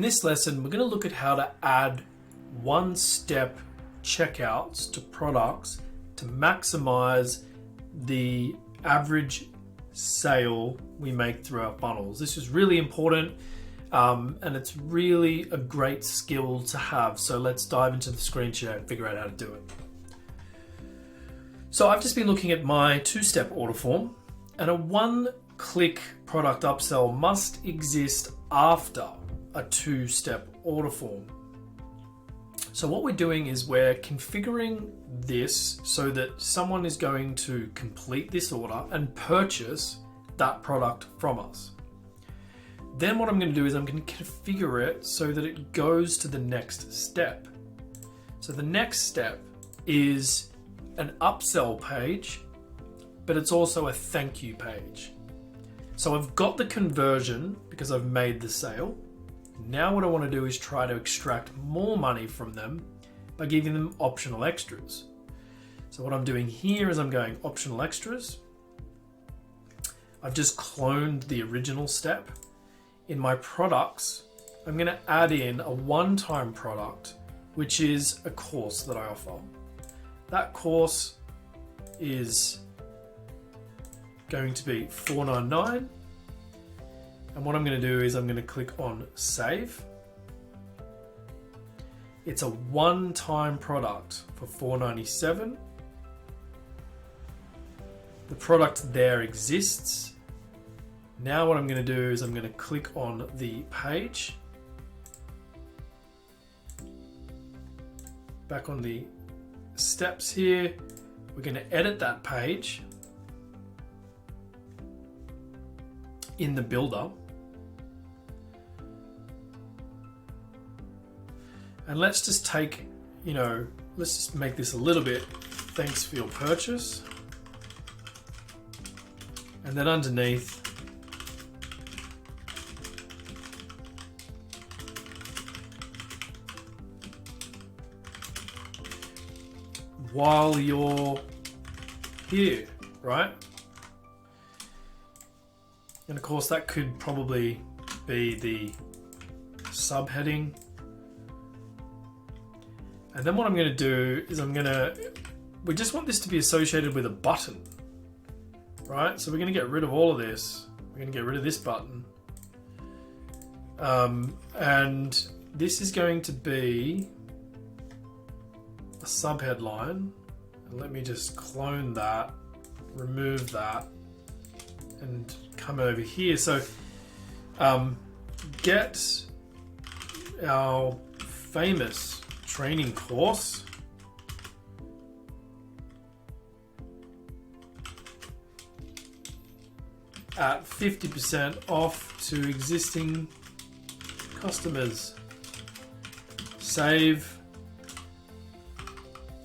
this lesson, we're going to look at how to add one-step checkouts to products to maximize the average sale we make through our funnels. This is really important, and it's really a great skill to have. So let's dive into the screen share and figure out how to do it. So I've just been looking at my two-step order form, and a one-click product upsell must exist after a two-step order form. So what we're doing is we're configuring this so that someone is going to complete this order and purchase that product from us. Then what I'm going to do is I'm going to configure it so that it goes to the next step. So the next step is an upsell page, but it's also a thank you page. So I've got the conversion because I've made the sale. Now what I want to do is try to extract more money from them by giving them optional extras. So what I'm doing here is I'm going optional extras. I've just cloned the original step. In my products, I'm going to add in a one-time product, which is a course that I offer. That course is going to be $4.99. And what I'm going to do is I'm going to click on save. It's a one-time product for $4.97. The product there exists. Now what I'm going to do is I'm going to click on the page. Back on the steps here, we're going to edit that page in the builder. And let's just take, let's just make this a little bit, thanks for your purchase. And then underneath, while you're here, right? And of course that could probably be the subheading. And then what I'm going to do is we just want this to be associated with a button, right? So we're going to get rid of all of this. We're going to get rid of this button. And this is going to be a subheadline. And let me just clone that, remove that, and come over here. So get our famous training course at 50% off to existing customers. Save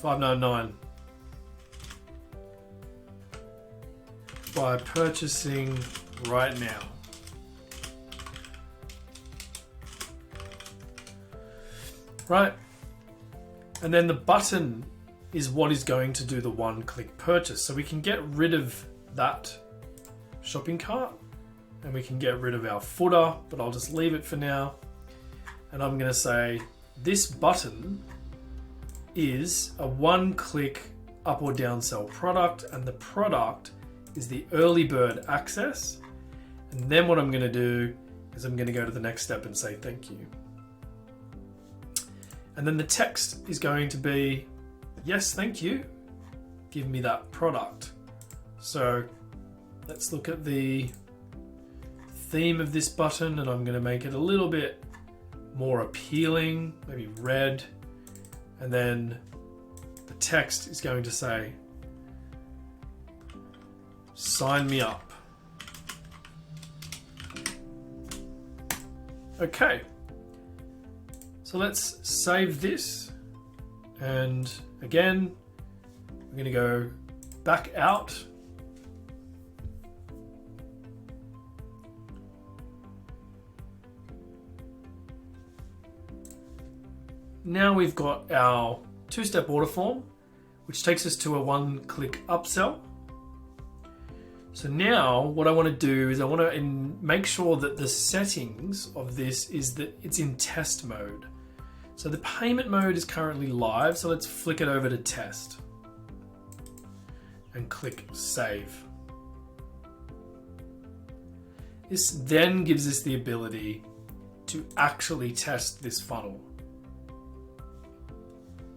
$5.99 by purchasing right now. Right. And then the button is what is going to do the one-click purchase. So we can get rid of that shopping cart and we can get rid of our footer, but I'll just leave it for now. And I'm going to say this button is a one-click up or down sell product, and the product is the early bird access. And then what I'm going to do is I'm going to go to the next step and say thank you. And then the text is going to be, yes, thank you. Give me that product. So let's look at the theme of this button, and I'm going to make it a little bit more appealing, maybe red. And then the text is going to say, sign me up. Okay. So let's save this, and again, we're going to go back out. Now we've got our two-step order form, which takes us to a one-click upsell. So now what I want to do is I want to make sure that the settings of this is that it's in test mode. So the payment mode is currently live, so let's flick it over to test and click save. This then gives us the ability to actually test this funnel.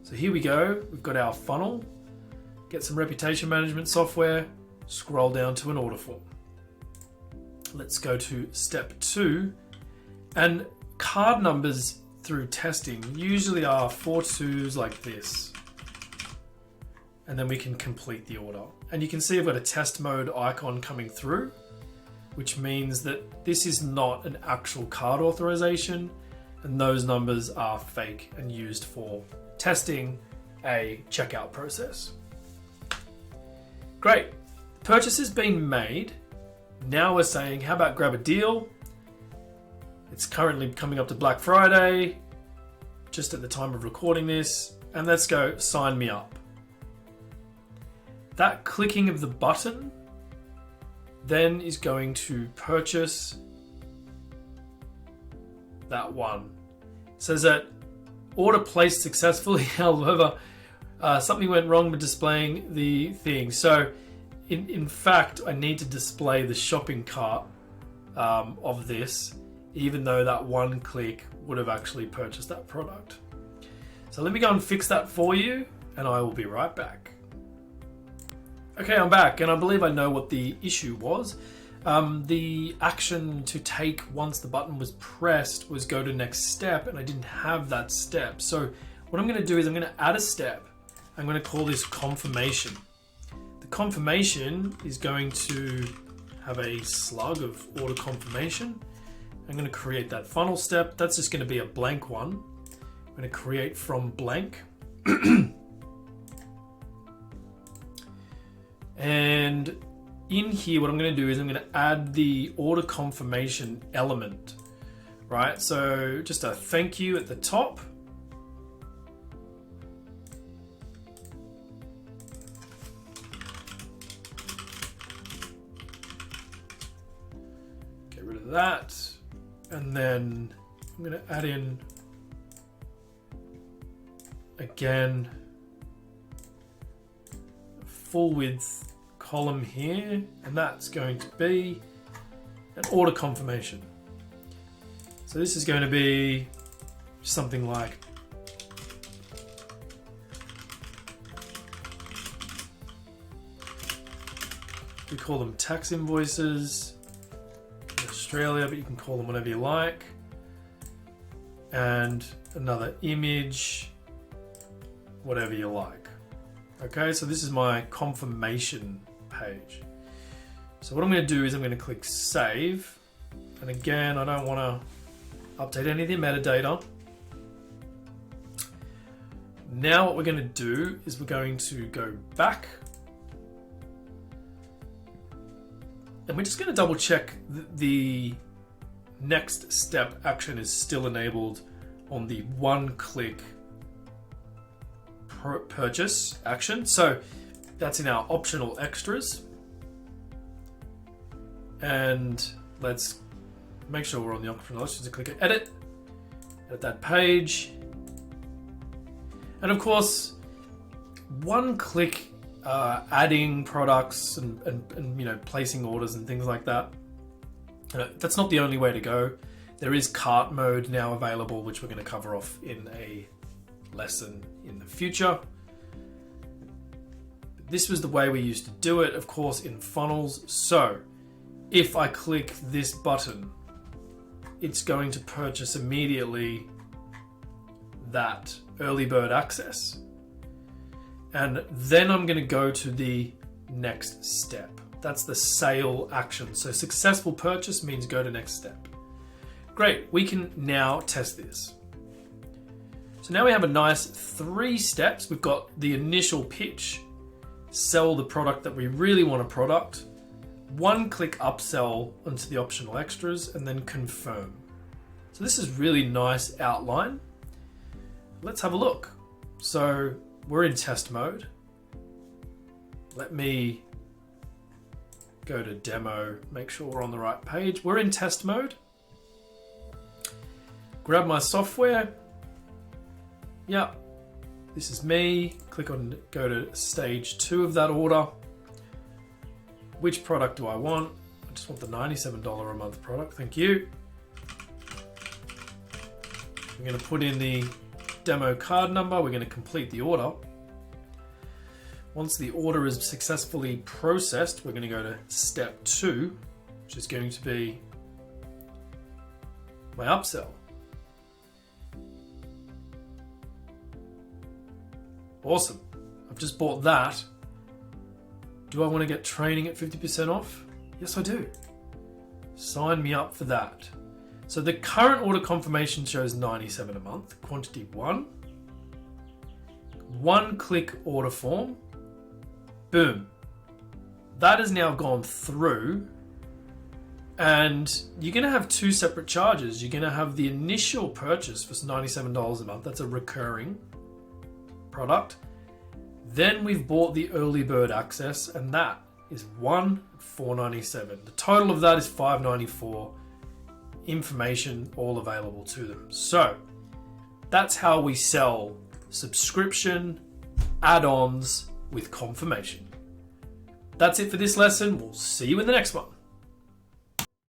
So here we go, we've got our funnel, get some reputation management software, scroll down to an order form. Let's go to step 2, and card numbers through testing usually are 4 2s like this. And then we can complete the order. And you can see I've got a test mode icon coming through, which means that this is not an actual card authorization, and those numbers are fake and used for testing a checkout process. Great. The purchase has been made. Now we're saying, how about grab a deal? It's currently coming up to Black Friday, just at the time of recording this, and let's go sign me up. That clicking of the button then is going to purchase that one. It says that order placed successfully, however, something went wrong with displaying the thing. So in fact, I need to display the shopping cart of this, even though that one click would have actually purchased that product. So let me go and fix that for you, and I will be right back. Okay, I'm back, and I believe I know what the issue was. The action to take once the button was pressed was go to next step, and I didn't have that step. So what I'm going to do is I'm going to add a step. I'm going to call this confirmation. The confirmation is going to have a slug of order confirmation. I'm going to create that funnel step. That's just going to be a blank one. I'm going to create from blank. And in here, what I'm going to do is I'm going to add the order confirmation element, right? So just a thank you at the top. Get rid of that. And then I'm going to add in, again, a full width column here, and that's going to be an order confirmation. So this is going to be something like we call them tax invoices in Australia, but you can call them whatever you like. And another image, whatever you like. Okay, so this is my confirmation page. So what I'm going to do is I'm going to click save, and again, I don't want to update any of the metadata. Now what we're going to do is we're going to go back, and we're just going to double check that the next step action is still enabled on the one-click purchase action. So that's in our optional extras, and let's make sure we're on the optional extras. Just click edit that page, and of course, one click adding products and you know, placing orders and things like that. That's not the only way to go. There is cart mode now available, which we're going to cover off in a lesson in the future. This was the way we used to do it, of course, in funnels. So if I click this button, it's going to purchase immediately that early bird access. And then I'm going to go to the next step. That's the sale action. So successful purchase means go to next step. Great, we can now test this. So now we have a nice 3 steps. We've got the initial pitch, sell the product that we really want to product, one-click upsell onto the optional extras, and then confirm. So this is really nice outline. Let's have a look. So we're in test mode. Let me go to demo, make sure we're on the right page. We're in test mode. Grab my software. Yep, this is me. Click on, go to stage 2 of that order. Which product do I want? I just want the $97 a month product, thank you. I'm going to put in the demo card number. We're going to complete the order. Once the order is successfully processed, we're going to go to step 2, which is going to be my upsell. Awesome. I've just bought that. Do I want to get training at 50% off? Yes, I do. Sign me up for that. So the current order confirmation shows $97 a month, quantity 1. One-click order form. Boom. That has now gone through, and you're going to have 2 separate charges. You're going to have the initial purchase for $97 a month. That's a recurring product. Then we've bought the early bird access, and that is $1,497. The total of that is $594. Information all available to them. So that's how we sell subscription add-ons with confirmation. That's it for this lesson. We'll see you in the next one.